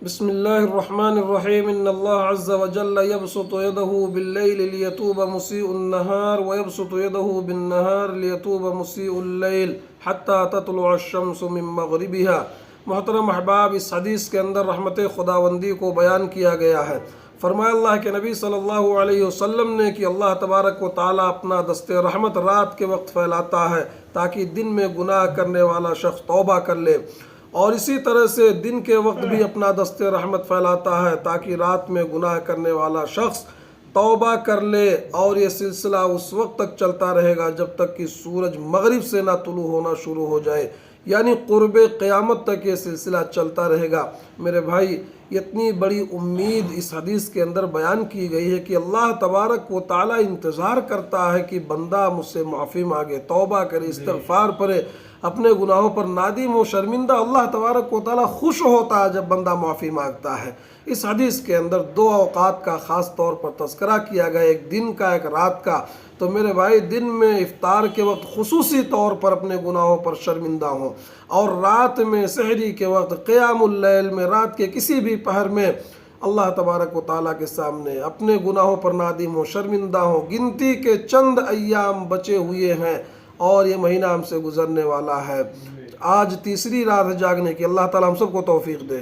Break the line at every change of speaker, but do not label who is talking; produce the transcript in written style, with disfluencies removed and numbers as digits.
بسم الله الرحمن الرحيم إن الله عز وجل يبسط يده بالليل ليتوب مسيء النهار ويبسط يده بالنهار ليتوب مسيء الليل حتى تطلع الشمس من مغربها۔ محترم احباب، اس حدیث کے اندر رحمت خداوندی کو بیان کیا گیا ہے۔ فرمایا اللہ کے نبی صلی اللہ علیہ وسلم نے کہ اللہ تبارک و تعالیٰ اپنا دست رحمت رات کے وقت پھیلاتا ہے تاکہ دن میں گناہ کرنے والا شخص توبہ کر لے، اور اسی طرح سے دن کے وقت بھی اپنا دست رحمت پھیلاتا ہے تاکہ رات میں گناہ کرنے والا شخص توبہ کر لے، اور یہ سلسلہ اس وقت تک چلتا رہے گا جب تک کہ سورج مغرب سے نہ طلوع ہونا شروع ہو جائے، یعنی قرب قیامت تک یہ سلسلہ چلتا رہے گا۔ میرے بھائی، اتنی بڑی امید اس حدیث کے اندر بیان کی گئی ہے کہ اللہ تبارک و تعالیٰ انتظار کرتا ہے کہ بندہ مجھ سے معافی مانگے، توبہ کرے، استغفار کرے، اپنے گناہوں پر نادم و شرمندہ۔ اللہ تبارک و تعالیٰ خوش ہوتا ہے جب بندہ معافی مانگتا ہے۔ اس حدیث کے اندر دو اوقات کا خاص طور پر تذکرہ کیا گیا، ایک دن کا، ایک رات کا۔ تو میرے بھائی، دن میں افطار کے وقت خصوصی طور پر اپنے گناہوں پر شرمندہ ہوں، اور رات میں سحری کے وقت، قیام اللیل میں، رات کے کسی بھی پہر میں اللہ تبارک و تعالیٰ کے سامنے اپنے گناہوں پر نادم ہوں، شرمندہ ہوں۔ گنتی کے چند ایام بچے ہوئے ہیں اور یہ مہینہ ہم سے گزرنے والا ہے۔ آج تیسری رات ہے جاگنے کی۔ اللہ تعالیٰ ہم سب کو توفیق دے۔